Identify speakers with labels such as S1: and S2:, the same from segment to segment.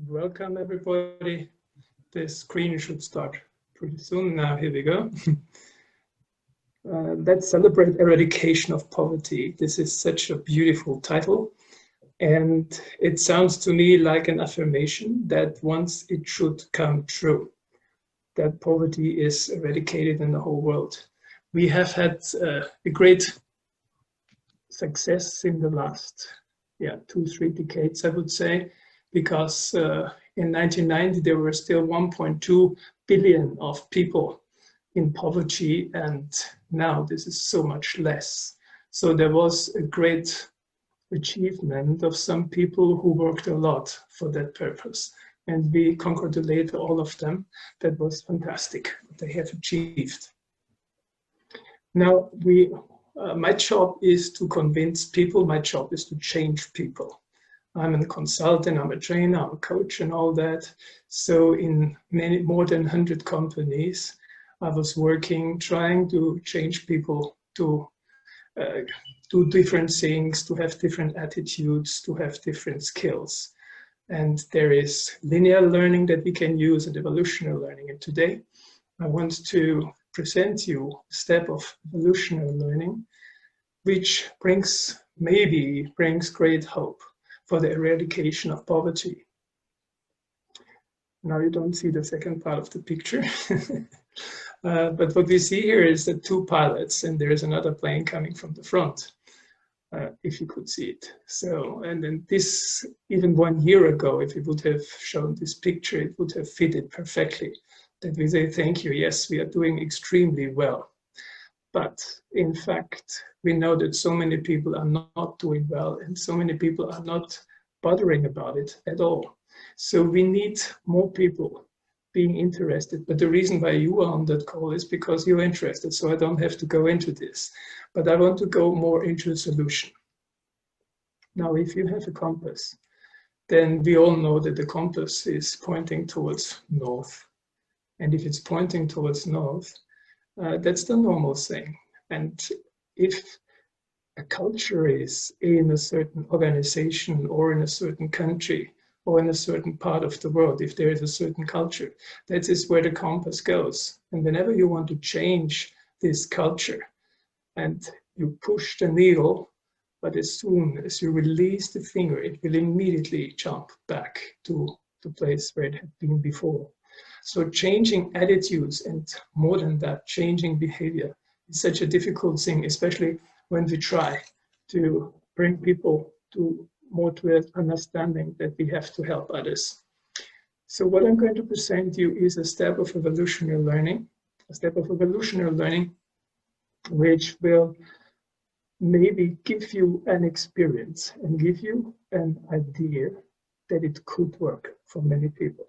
S1: Welcome everybody. The screen should start pretty soon. Now here we go. Let's celebrate eradication of poverty. This is such a beautiful title, and it sounds to me like an affirmation that once it should come true, that poverty is eradicated in the whole world. We have had a great success in the last 2-3 decades, I would say, because in 1990 there were still 1.2 billion of people in poverty, and now this is so much less. So there was a great achievement of some people who worked a lot for that purpose, and we congratulate all of them. That was fantastic what they have achieved. Now my job is to convince people, my job is to change people. I'm a consultant, I'm a trainer, I'm a coach and all that. So in more than 100 companies, I was working, trying to change people to do different things, to have different attitudes, to have different skills. And there is linear learning that we can use and evolutionary learning. And today I want to present you a step of evolutionary learning, which maybe brings great hope for the eradication of poverty. Now you don't see the second part of the picture, but what we see here is the two pilots, and there is another plane coming from the front, if you could see it. So, and then this, even 1 year ago, if we would have shown this picture, it would have fitted perfectly. That we say, thank you, yes, we are doing extremely well. But in fact, we know that so many people are not doing well, and so many people are not bothering about it at all. So we need more people being interested. But the reason why you are on that call is because you're interested. So I don't have to go into this. But I want to go more into a solution. Now, if you have a compass, then we all know that the compass is pointing towards north. And if it's pointing towards north, that's the normal thing. And if a culture is in a certain organization or in a certain country or in a certain part of the world, if there is a certain culture, that is where the compass goes. And whenever you want to change this culture and you push the needle, but as soon as you release the finger, it will immediately jump back to the place where it had been before. So changing attitudes, and more than that, changing behavior is such a difficult thing, especially when we try to bring people to an understanding that we have to help others. So what I'm going to present you is a step of evolutionary learning, which will maybe give you an experience and give you an idea that it could work for many people.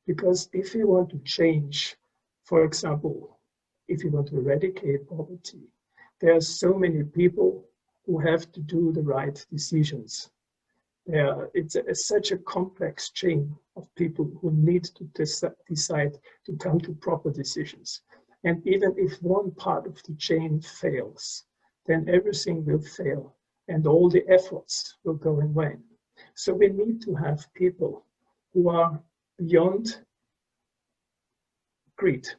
S1: Because if you want to change, for example, if you want to eradicate poverty, there are so many people who have to do the right decisions. It's such a complex chain of people who need to decide to come to proper decisions. And even if one part of the chain fails, then everything will fail and all the efforts will go in vain. So we need to have people who are beyond greed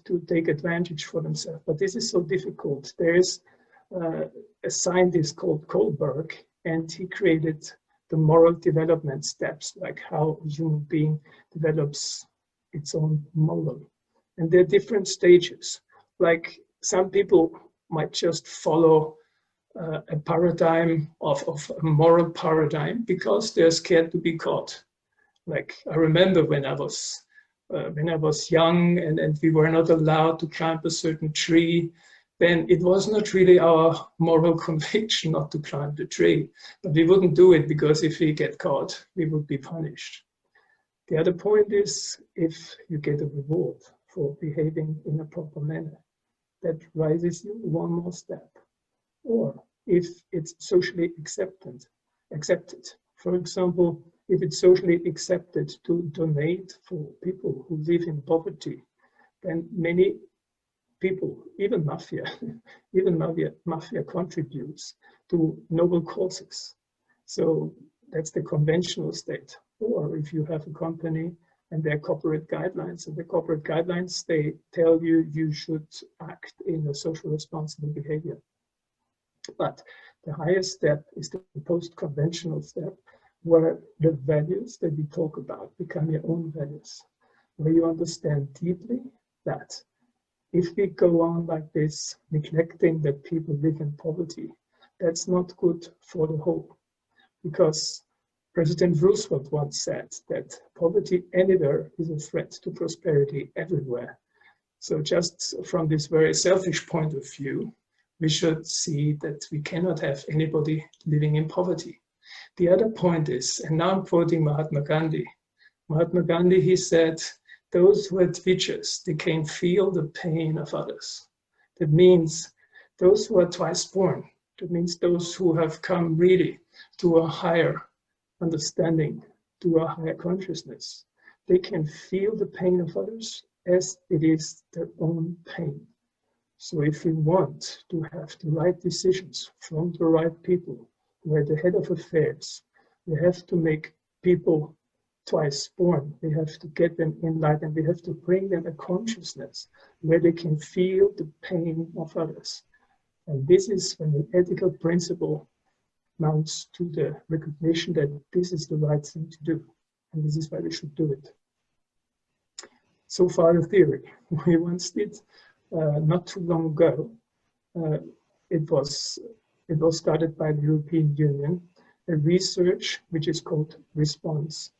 S1: to take advantage for themselves. But this is so difficult. There is a scientist called Kohlberg, and he created the moral development steps, like how a human being develops its own moral. And there are different stages. Like some people might just follow a paradigm of a moral paradigm because they're scared to be caught. Like I remember when I was young and we were not allowed to climb a certain tree, then it was not really our moral conviction not to climb the tree. But we wouldn't do it because if we get caught, we would be punished. The other point is if you get a reward for behaving in a proper manner, that rises you one more step. Or if it's socially accepted. For example, if it's socially accepted to donate for people who live in poverty, then many people, even mafia contributes to noble causes. So that's the conventional state. Or if you have a company and there are corporate guidelines, and the corporate guidelines, they tell you you should act in a social responsible behavior. But the highest step is the post-conventional step, where the values that we talk about become your own values, where you understand deeply that if we go on like this, neglecting that people live in poverty, that's not good for the whole. Because President Roosevelt once said that poverty anywhere is a threat to prosperity everywhere. So just from this very selfish point of view, we should see that we cannot have anybody living in poverty. The other point is, and now I'm quoting Mahatma Gandhi. Mahatma Gandhi, he said, those who had visions, they can feel the pain of others. That means those who are twice born, that means those who have come really to a higher understanding, to a higher consciousness. They can feel the pain of others as it is their own pain. So if we want to have the right decisions from the right people who are the head of affairs, we have to make people twice born. We have to get them enlightened. We have to bring them a consciousness where they can feel the pain of others. And this is when an ethical principle mounts to the recognition that this is the right thing to do. And this is why we should do it. So far the theory. We once did, not too long ago, it was started by the European Union, a research which is called Response.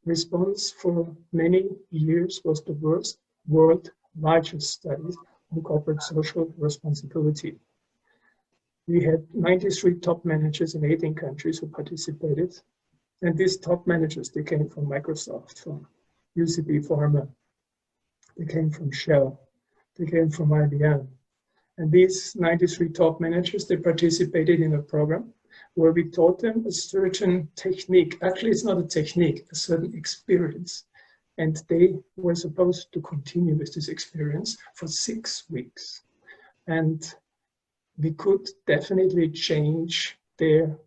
S1: Response for many years was the world's largest study on corporate social responsibility. We had 93 top managers in 18 countries who participated. And these top managers, they came from Microsoft, from UCB Pharma, they came from Shell, they came from IBM. And these 93 top managers, they participated in a program where we taught them a certain technique. Actually, it's not a technique, a certain experience. And they were supposed to continue with this experience for 6 weeks. And we could definitely change their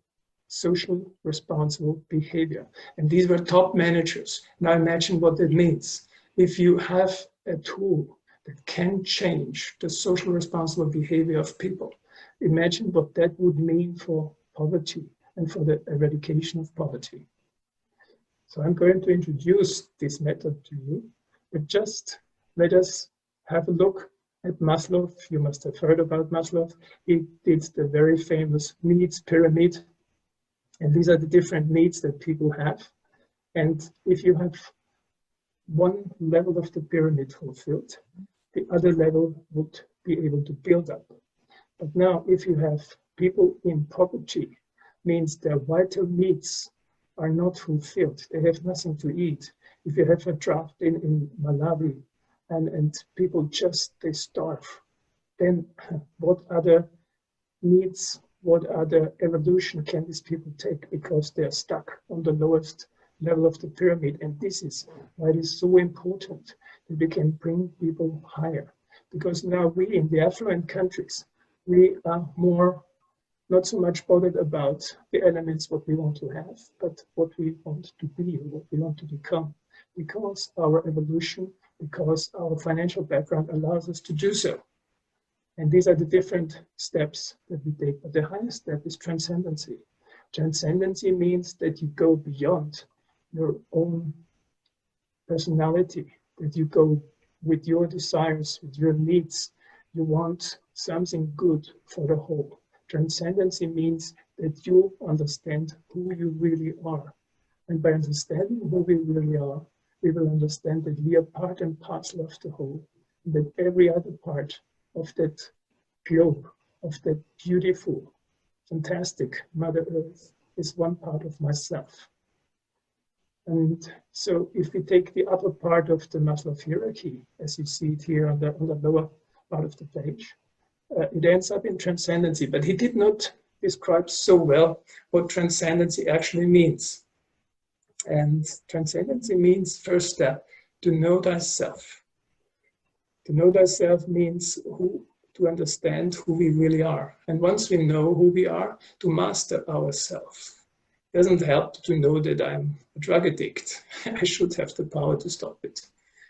S1: social responsible behavior. And these were top managers. Now imagine what that means. If you have a tool that can change the social responsible behavior of people, imagine what that would mean for poverty and for the eradication of poverty. So I'm going to introduce this method to you, but just let us have a look at Maslow. You must have heard about Maslow. He did the very famous needs pyramid. And these are the different needs that people have. And if you have one level of the pyramid fulfilled, the other level would be able to build up. But now if you have people in poverty, means their vital needs are not fulfilled. They have nothing to eat. If you have a drought in Malawi and people just, they starve, then what other needs, what other evolution can these people take, because they're stuck on the lowest level of the pyramid? And this is why it is so important that we can bring people higher. Because now we in the affluent countries, we are more, not so much bothered about the elements what we want to have, but what we want to be, what we want to become. Because our evolution, because our financial background allows us to do so. And these are the different steps that we take. But the highest step is transcendency. Transcendency means that you go beyond your own personality, that you go with your desires, with your needs. You want something good for the whole. Transcendency means that you understand who you really are. And by understanding who we really are, we will understand that we are part and parcel of the whole, and that every other part of that globe, of that beautiful, fantastic Mother Earth, is one part of myself. And so if we take the upper part of the Maslow hierarchy, as you see it here on the lower part of the page, it ends up in transcendency. But he did not describe so well what transcendency actually means. And transcendency means, first step, to know thyself. To know thyself means to understand who we really are. And once we know who we are, to master ourselves. Doesn't help to know that I'm a drug addict. I should have the power to stop it.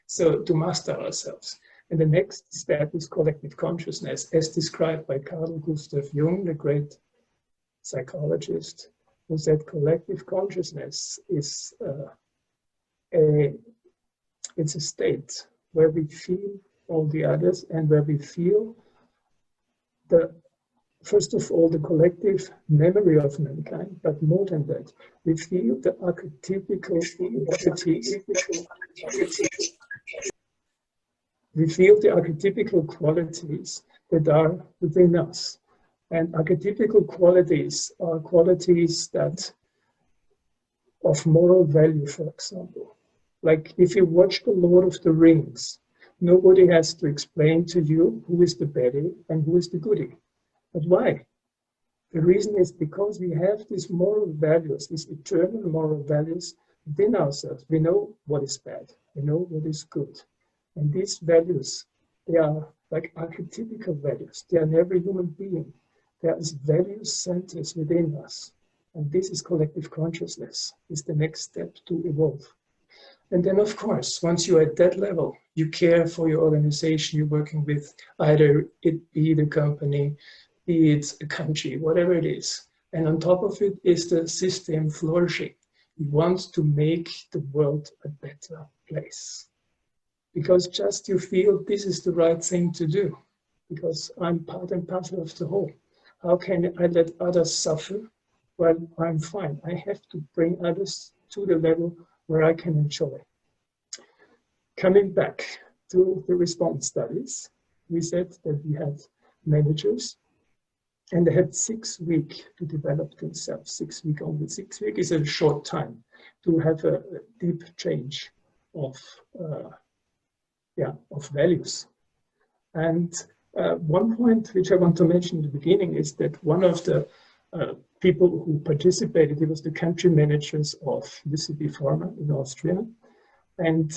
S1: So to master ourselves. And the next step is collective consciousness, as described by Carl Gustav Jung, the great psychologist, who said collective consciousness is it's a state where we feel all the others and where we feel first of all, the collective memory of mankind, but more than that, we feel the archetypical qualities. We feel the archetypical qualities that are within us. And archetypical qualities are qualities that of moral value, for example. Like if you watch The Lord of the Rings, nobody has to explain to you who is the baddie and who is the goodie. But why? The reason is because we have these moral values, these eternal moral values within ourselves. We know what is bad, we know what is good. And these values, they are like archetypical values. They are in every human being. There is value centers within us. And this is collective consciousness, is the next step to evolve. And then, of course, once you're at that level, you care for your organization you're working with, either it be the company, be it a country, whatever it is. And on top of it is the system flourishing. You want to make the world a better place. Because just you feel this is the right thing to do. Because I'm part and parcel of the whole. How can I let others suffer while I'm fine? I have to bring others to the level where I can enjoy. Coming back to the response studies, we said that we had managers and they had 6 weeks to develop themselves. 6 weeks only. 6 weeks is a short time to have a deep change of values. And one point which I want to mention in the beginning is that one of the people who participated, he was the country managers of UCB Pharma in Austria. And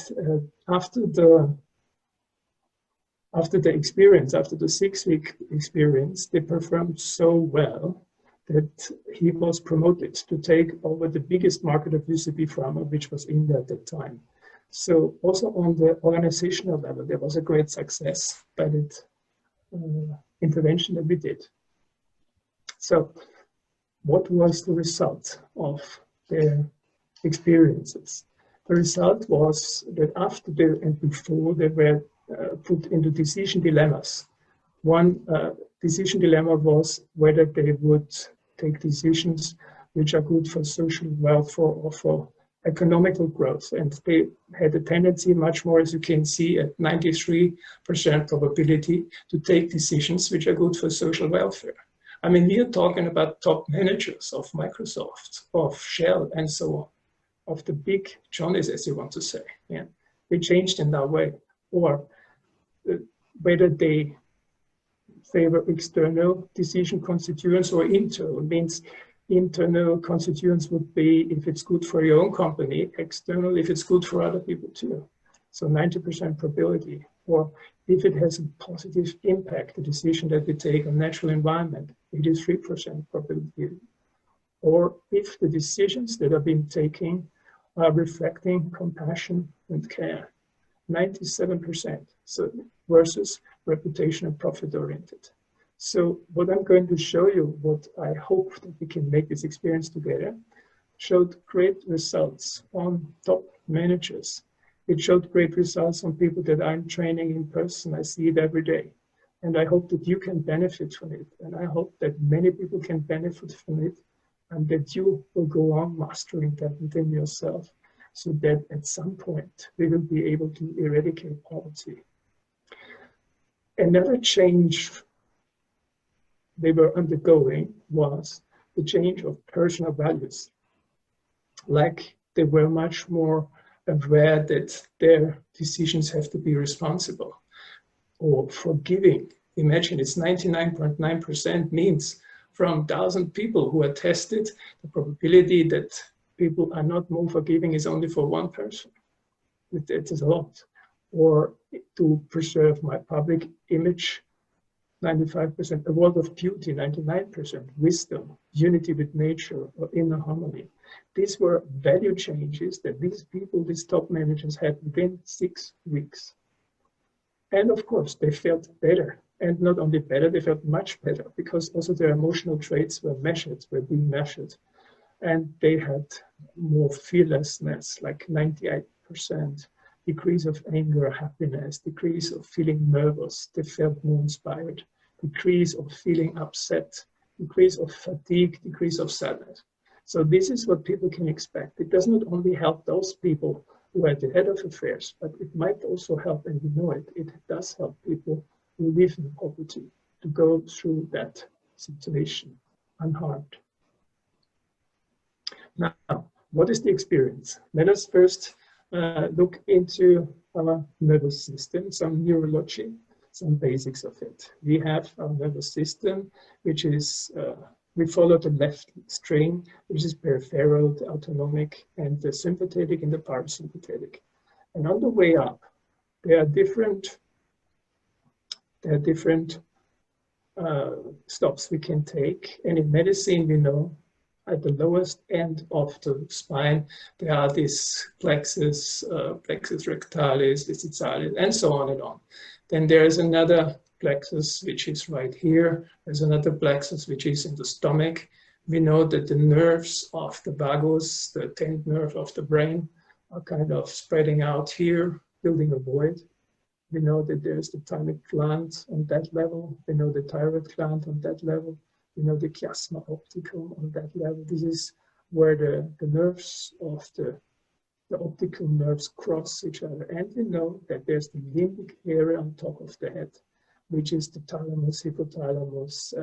S1: after the experience, after the 6-week experience, they performed so well that he was promoted to take over the biggest market of UCB Pharma, which was India at that time. So also on the organizational level, there was a great success by that intervention that we did. So what was the result of their experiences? The result was that after and before they were put into decision dilemmas. One decision dilemma was whether they would take decisions which are good for social welfare or for economical growth. And they had a tendency, much more as you can see, at 93% probability to take decisions which are good for social welfare. I mean, we are talking about top managers of Microsoft, of Shell, and so on, of the big Johnnies, as you want to say. Yeah, they changed in that way. Or whether they favor external decision constituents or internal, means internal constituents would be if it's good for your own company, external if it's good for other people too. So 90% probability. Or if it has a positive impact, the decision that we take on natural environment, 83% probability. Or if the decisions that are being taken are reflecting compassion and care, 97%. So versus reputation and profit oriented. So what I'm going to show you, what I hope that we can make this experience together, showed great results on top managers. It showed great results on people that I'm training in person. I see it every day. And I hope that you can benefit from it. And I hope that many people can benefit from it and that you will go on mastering that within yourself so that at some point we will be able to eradicate poverty. Another change they were undergoing was the change of personal values. Like they were much more aware that their decisions have to be responsible or forgiving. Imagine it's 99.9% means from 1,000 people who are tested, the probability that people are not more forgiving is only for one person. It is a lot. Or to preserve my public image, 95%, a world of beauty, 99%, wisdom, unity with nature, or inner harmony. These were value changes that these people, these top managers, had within 6 weeks. And of course, they felt better. And not only better, they felt much better because also their emotional traits were being measured. And they had more fearlessness, like 98%, decrease of anger, happiness, decrease of feeling nervous, they felt more inspired, decrease of feeling upset, decrease of fatigue, decrease of sadness. So this is what people can expect. It does not only help those people who are at the head of affairs, but it might also help, and we know it, it does help people who live in poverty to go through that situation unharmed. Now, what is the experience? Let us first look into our nervous system, some neurology, some basics of it. We have our nervous system, which is, we follow the left string, which is peripheral, the autonomic, and the sympathetic and the parasympathetic. And on the way up, there are different stops we can take. And in medicine, we know at the lowest end of the spine, there are these plexus rectalis, digitalis, and so on and on. Then there is another plexus, which is right here. There's another plexus, which is in the stomach. We know that the nerves of the vagus, the 10th nerve of the brain, are kind of spreading out here, building a void. We know that there's the thymic gland on that level. We know the thyroid gland on that level. We know the chiasma opticum on that level. This is where the nerves of the optical nerves cross each other. And we know that there's the limbic area on top of the head, which is the thalamus, hypothalamus,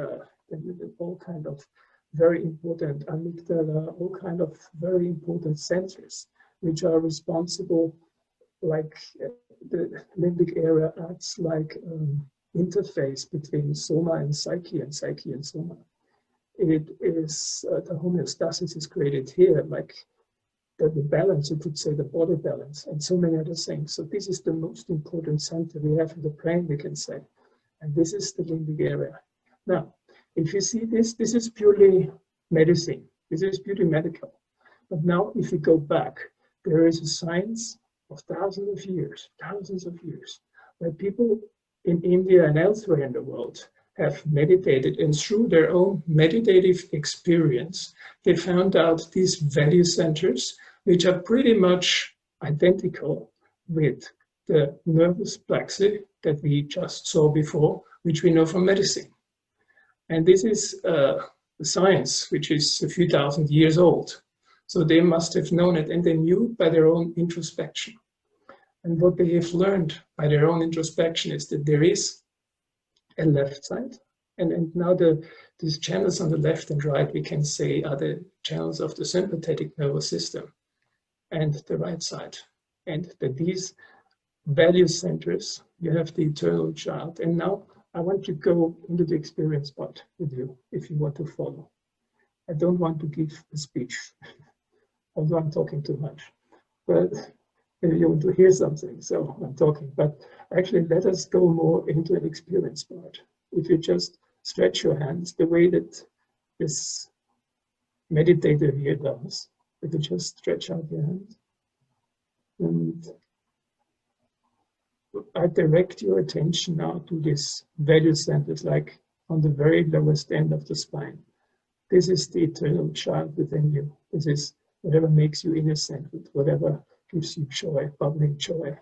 S1: all kind of very important amygdala, all kind of very important centers, which are responsible, like the limbic area acts like interface between soma and psyche and soma. It is, the homeostasis is created here, like the balance, you could say the body balance, and so many other things. So this is the most important center we have in the brain, we can say. And this is the limbic area. Now, if you see this, this is purely medicine. This is purely medical. But now, if we go back, there is a science of thousands of years, where people in India and elsewhere in the world have meditated, and through their own meditative experience, they found out these value centers, which are pretty much identical with the nervous plexus that we just saw before, which we know from medicine. And this is the science, which is a few thousand years old. So they must have known it, and they knew by their own introspection. And what they have learned by their own introspection is that there is a left side. And now these channels on the left and right, we can say, are the channels of the sympathetic nervous system and the right side. And that these value centers, you have the eternal child. And now I want to go into the experience part with you, if you want to follow. I don't want to give a speech, although I'm talking too much. But maybe you want to hear something, so I'm talking. But actually, let us go more into an experience part. If you just stretch your hands the way that this meditator here does, if you just stretch out your hands, and I direct your attention now to this value centers, like on the very lowest end of the spine. This is the eternal child within you. This is whatever makes you innocent, whatever gives you joy, bubbling joy.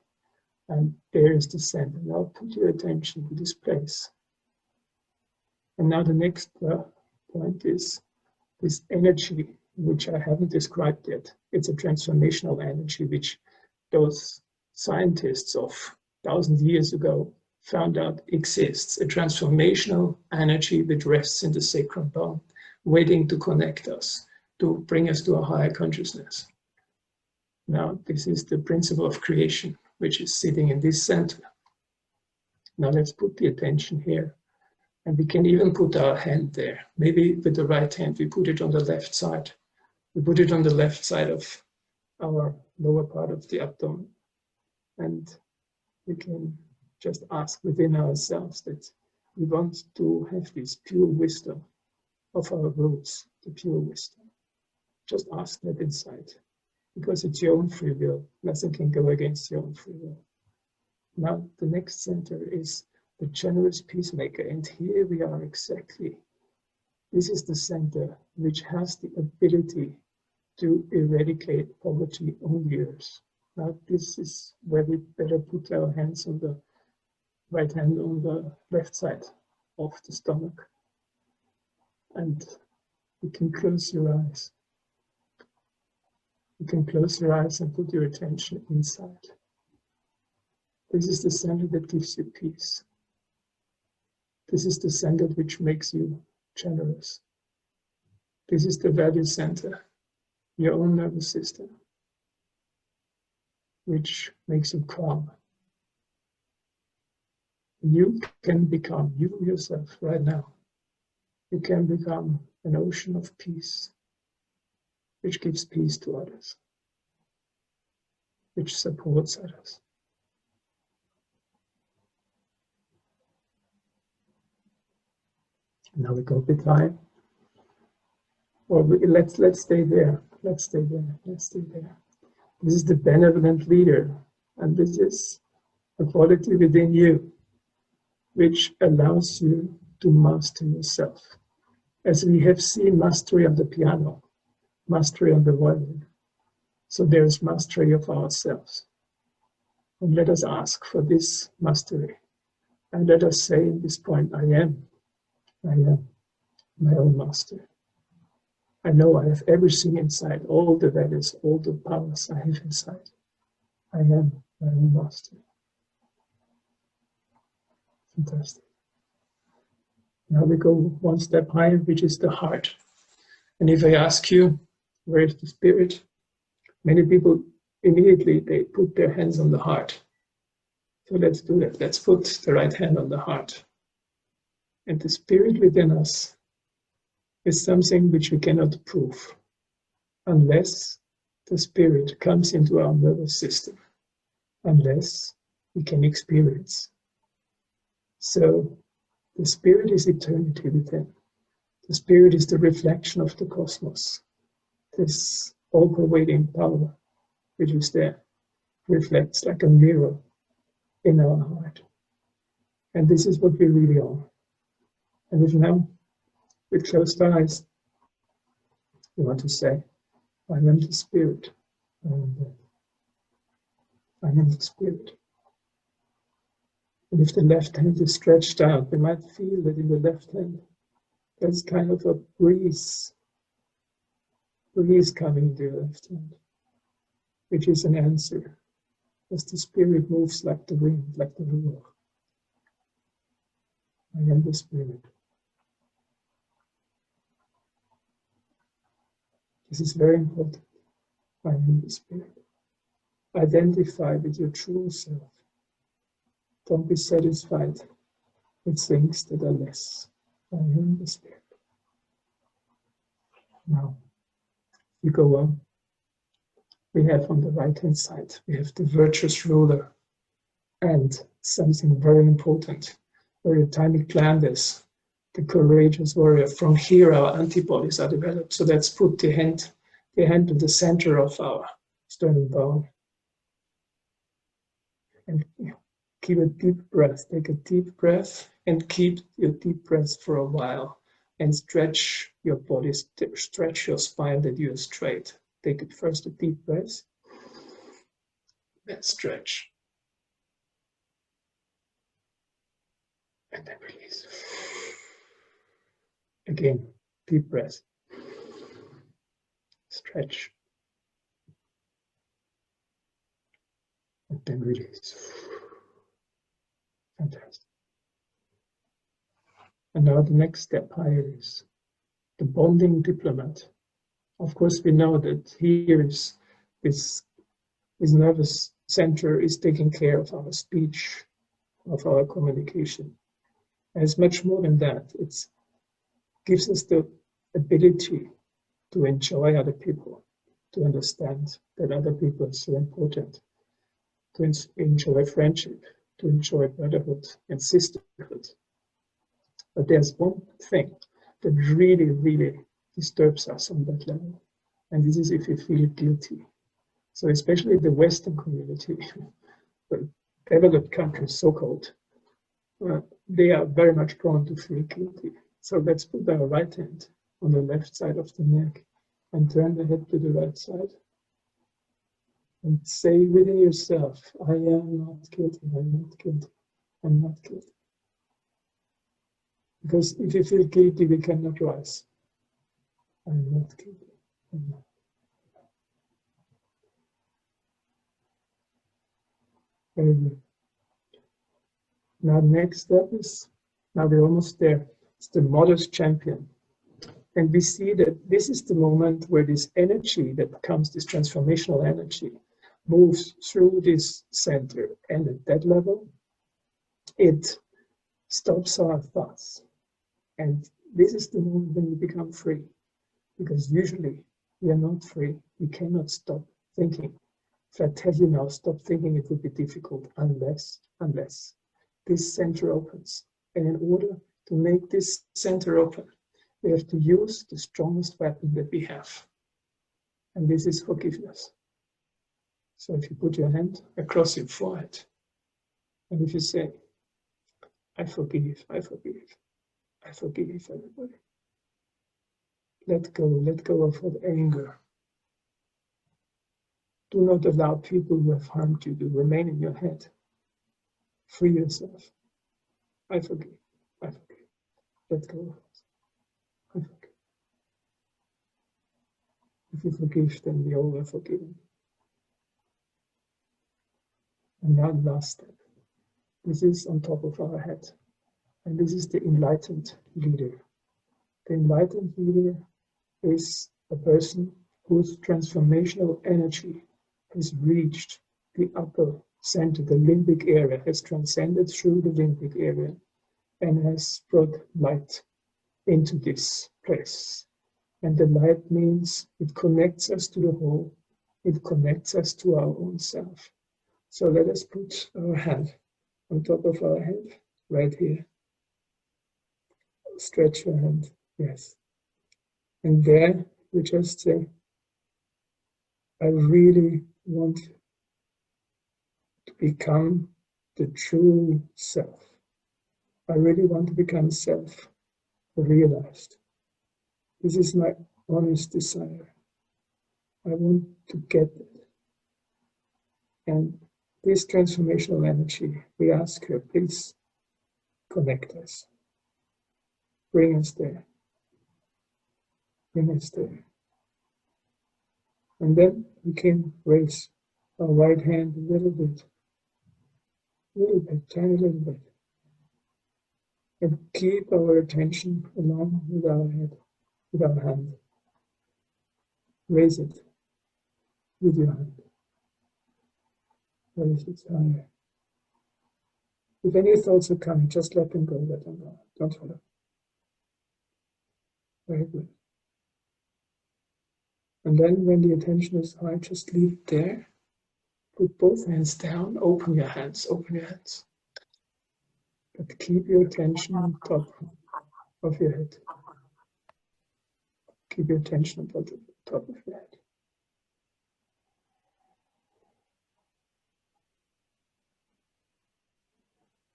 S1: And there is the center. Now put your attention to this place. And now the next point is this energy, which I haven't described yet. It's a transformational energy, which those scientists of 1,000 years ago found out exists. A transformational energy that rests in the sacrum bone, waiting to connect us, to bring us to a higher consciousness. Now, this is the principle of creation, which is sitting in this center. Now let's put the attention here. And we can even put our hand there. Maybe with the right hand, we put it on the left side. We put it on the left side of our lower part of the abdomen. And we can just ask within ourselves that we want to have this pure wisdom of our roots, the pure wisdom. Just ask that inside, because it's your own free will. Nothing can go against your own free will. Now, the next center is the generous peacemaker, and here we are exactly. This is the center which has the ability to eradicate poverty on yours. Now, this is where we better put our hands on the right hand on the left side of the stomach. And you can close your eyes. You can close your eyes and put your attention inside. This is the center that gives you peace. This is the center which makes you generous. This is the value center, your own nervous system, which makes you calm. You can become, you yourself right now, you can become an ocean of peace, which gives peace to others, which supports others. Now we go a bit high. Or let's stay there. Let's stay there. Let's stay there. This is the benevolent leader, and this is a quality within you which allows you to master yourself. As we have seen mastery on the piano, mastery on the violin, so there is mastery of ourselves. And let us ask for this mastery. And let us say at this point, I am my own master. I know I have everything inside, all the values, all the powers I have inside. I am my own master. Fantastic. Now we go one step higher, which is the heart. And if I ask you, where is the spirit? Many people immediately, they put their hands on the heart. So let's do that. Let's put the right hand on the heart. And the spirit within us is something which we cannot prove unless the spirit comes into our nervous system, unless we can experience. So the spirit is eternity within. The spirit is the reflection of the cosmos. This all-pervading power which is there reflects like a mirror in our heart. And this is what we really are. And if now, with closed eyes, you want to say, I am the spirit. I am the spirit. And if the left hand is stretched out, you might feel that in the left hand, there's kind of a breeze coming into your left hand, which is an answer, as the spirit moves like the wind, like the ruach. I am the spirit. This is very important. I am the spirit. Identify with your true self. Don't be satisfied with things that are less. I am the spirit. Now, we go on. We have on the right hand side, we have the virtuous ruler and something very important, where the thymic gland is, the courageous warrior. From here, our antibodies are developed. So let's put the hand to the center of our sternum bone. And keep a deep breath. Take a deep breath and keep your deep breath for a while. And stretch your body, stretch your spine that you are straight. Take it first a deep breath, then stretch. And then release. Again, deep breath. Stretch. And then release. Fantastic. And now the next step higher is the bonding diplomat. Of course, we know that here is this nervous center is taking care of our speech, of our communication. And it's much more than that. It gives us the ability to enjoy other people, to understand that other people are so important, to enjoy friendship, to enjoy brotherhood and sisterhood. But there's one thing that really, really disturbs us on that level, And this is if you feel guilty. So especially the Western community, the developed countries, so-called, they are very much prone to feel guilty. So let's put our right hand on the left side of the neck and turn the head to the right side. And say within yourself, I am not guilty, I'm not guilty, I'm not guilty. Because if you feel guilty, we cannot rise. I'm not guilty, I'm not. Very good. Now next step is, now we're almost there, it's the modest champion. And we see that this is the moment where this energy that comes, this transformational energy, moves through this center. And at that level, it stops our thoughts. And this is the moment when we become free. Because usually we are not free. We cannot stop thinking. If I tell you now, stop thinking, it would be difficult unless this center opens. And in order to make this center open, we have to use the strongest weapon that we have. And this is forgiveness. So if you put your hand across your forehead, and if you say, I forgive, I forgive, I forgive everybody. Let go of all anger. Do not allow people who have harmed you to remain in your head. Free yourself. I forgive, I forgive. Let go of it. I forgive. If you forgive, then we all are forgiven. And now the last step. This is on top of our head. And this is the enlightened leader. The enlightened leader is a person whose transformational energy has reached the upper center, the limbic area, has transcended through the limbic area and has brought light into this place. And the light means it connects us to the whole, it connects us to our own self. So let us put our hand on top of our head, right here. Stretch your hand, yes. And there we just say, I really want to become the true self. I really want to become self-realized. This is my honest desire. I want to get it. And this transformational energy, we ask her, please connect us. Bring us there. Bring us there. And then we can raise our right hand a little bit, tiny little bit. And keep our attention along with our head, with our hand. Raise it with your hand. Raise it higher. If any thoughts are coming, just let them go, let them go. Don't follow. Very good. And then when the attention is high, just leave it there. Put both hands down, open your hands, But keep your attention on top of your head. Keep your attention on top of your head.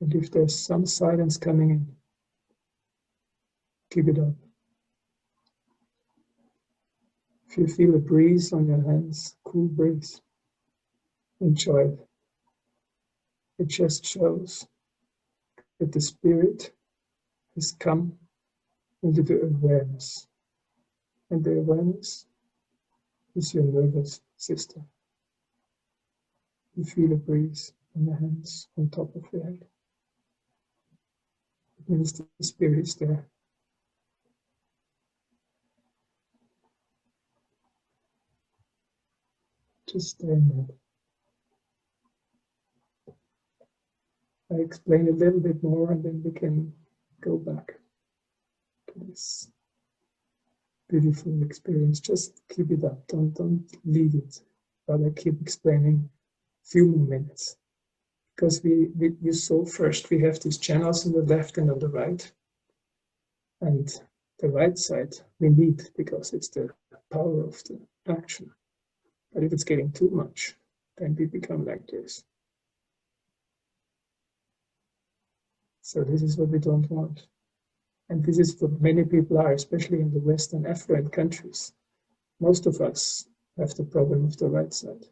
S1: And if there's some silence coming in, keep it up. If you feel a breeze on your hands, cool breeze, enjoy it. It just shows that the spirit has come into the awareness. And the awareness is your nervous system. You feel a breeze on the hands on top of your head. It means the spirit is there. Just stay in that. I explain a little bit more and then we can go back to this beautiful experience. Just keep it up. Don't leave it. But I keep explaining a few more minutes. Because you saw first, we have these channels on the left and on the right. And the right side we need because it's the power of the action. But if it's getting too much, then we become like this. So this is what we don't want. And this is what many people are, especially in the Western affluent countries. Most of us have the problem of the right side.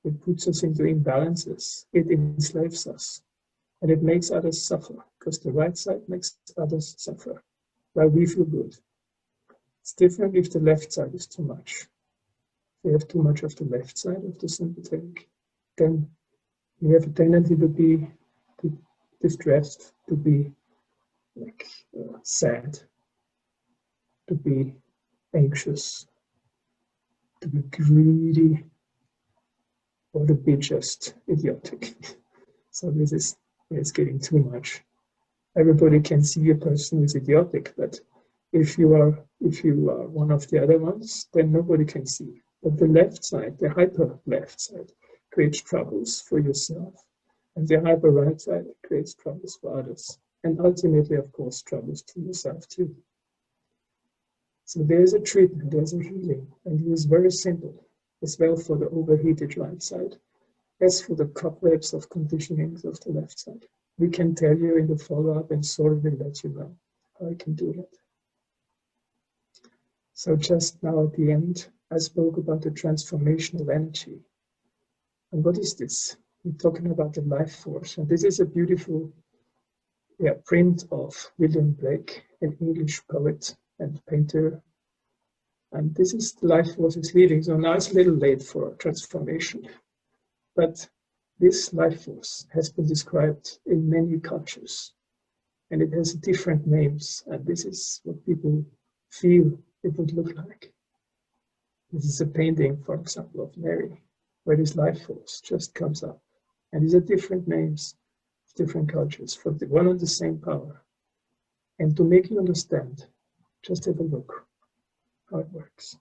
S1: It puts us into imbalances. It enslaves us. And it makes others suffer, because the right side makes others suffer, while we feel good. It's different if the left side is too much. If we have too much of the left side of the sympathetic, then we have a tendency to be distressed, to be like sad, to be anxious, to be greedy, or to be just idiotic. So this is, it's getting too much. Everybody can see a person who is idiotic, but if you are one of the other ones, then nobody can see. But the left side, the hyper left side, creates troubles for yourself, and the hyper right side creates troubles for others, and ultimately, of course, troubles to yourself too. So there's a treatment, there's a healing, and it is very simple, as well for the overheated right side, as for the cobwebs of conditionings of the left side. We can tell you in the follow-up, and Sora will let you know how I can do that. So just now at the end, I spoke about the transformational energy. And what is this? We're talking about the life force. And this is a beautiful print of William Blake, an English poet and painter. And this is the life force is leading. So now it's a little late for transformation. But this life force has been described in many cultures. And it has different names. And this is what people feel it would look like. This is a painting, for example, of Mary, where this life force just comes up. And these are different names, different cultures, for the one and the same power. And to make you understand, just have a look how it works.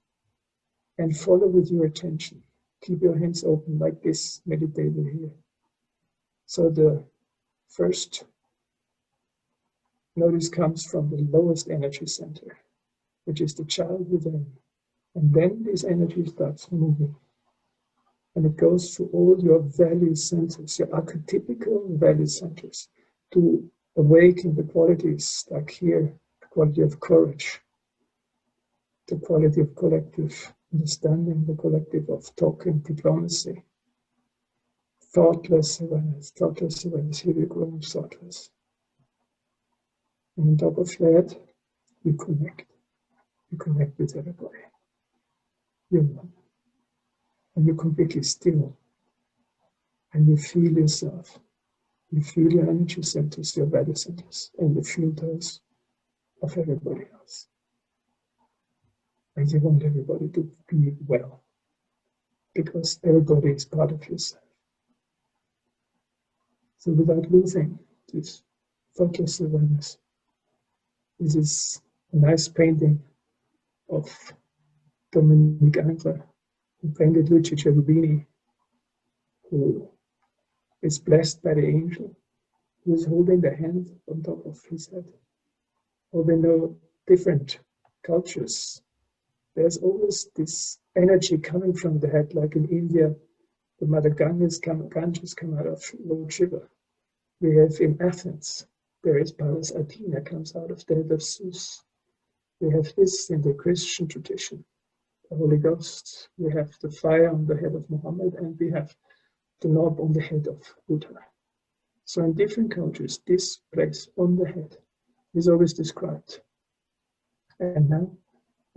S1: And follow with your attention. Keep your hands open like this meditator here. So the first notice comes from the lowest energy center, which is the child within. And then this energy starts moving. And it goes through all your value centers, your archetypical value centers, to awaken the qualities like here, the quality of courage, the quality of collective understanding, the collective of talking, diplomacy, thoughtless awareness, here we go, thoughtless. And on top of that, you connect with everybody. You're one. And you're completely still. And you feel yourself. You feel your energy centers, your value centers, and you feel those of everybody else. And you want everybody to be well, because everybody is part of yourself. So without losing this thoughtless awareness, this is a nice painting of Dominique Angler, who painted Luci Cherubini, who is blessed by the angel, who is holding the hand on top of his head. Or we know different cultures, there's always this energy coming from the head, like in India, the Mother Ganges come out of Lord Shiva. We have in Athens, there is Pallas Athena comes out of the head of Zeus. We have this in the Christian tradition, the Holy Ghost. We have the fire on the head of Muhammad, and we have the knob on the head of Buddha. So in different cultures, this place on the head is always described. And now,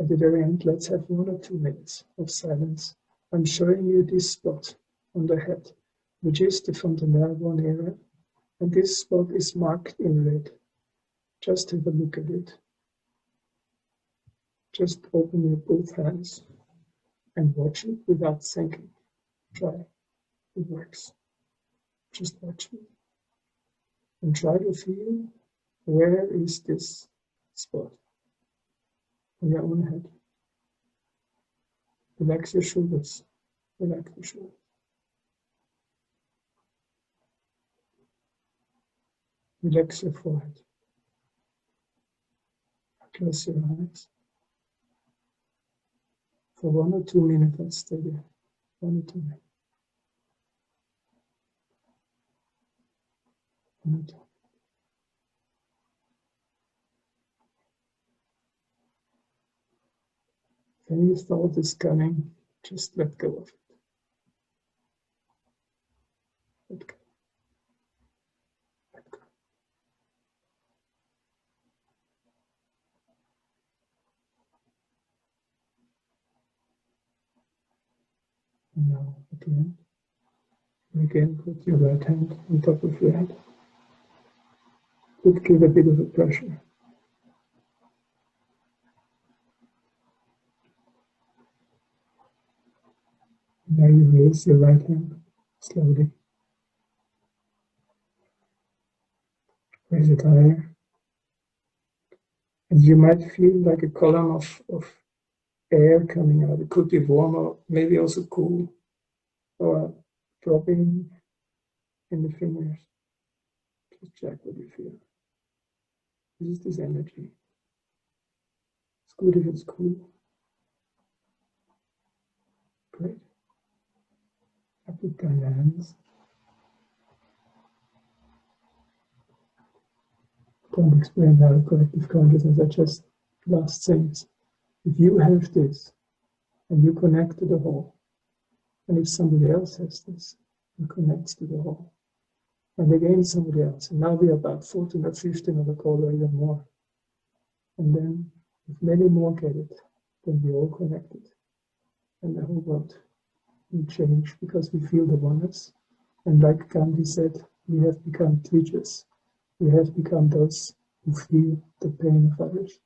S1: at the very end, let's have 1 or 2 minutes of silence. I'm showing you this spot on the head, which is the fontanelle one area, and this spot is marked in red. Just have a look at it. Just open your both hands and watch it without thinking. Try. It works. Just watch it. And try to feel, where is this spot on your own head. Relax your shoulders. Relax your shoulders. Relax your forehead. Close your eyes. For 1 or 2 minutes, let's stay there. 1 or 2 minutes. 1 or 2. When your thought is coming, just let go of it. Let go. Let go. And now again, put your right hand on top of your head. Give a bit of a pressure. Now you raise your right hand slowly. Raise it higher. And you might feel like a column of air coming out. It could be warm or maybe also cool, or dropping in the fingers. Just check what you feel. This is this energy. It's good if it's cool. Great. I put down your hands. Don't explain how collective consciousness, I just last things. If you have this and you connect to the whole, and if somebody else has this and connects to the whole, and again somebody else, and now we are about 14 or 15 on the call or even more. And then if many more get it, then we all connected. And the whole world will change because we feel the oneness. And like Gandhi said, we have become teachers. We have become those who feel the pain of others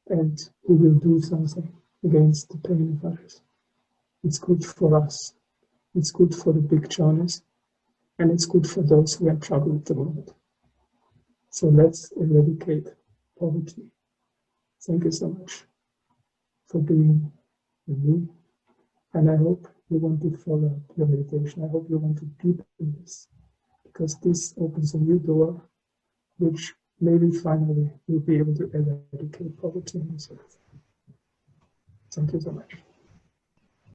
S1: and who will do something against the pain of others. It's good for us. It's good for the big Johnnies. And it's good for those who are in trouble at the moment. So let's eradicate poverty. Thank you so much for being with me. And I hope you want to follow your meditation. I hope you want to deepen this, because this opens a new door, which maybe finally you'll be able to eradicate poverty in yourself. Thank you so much.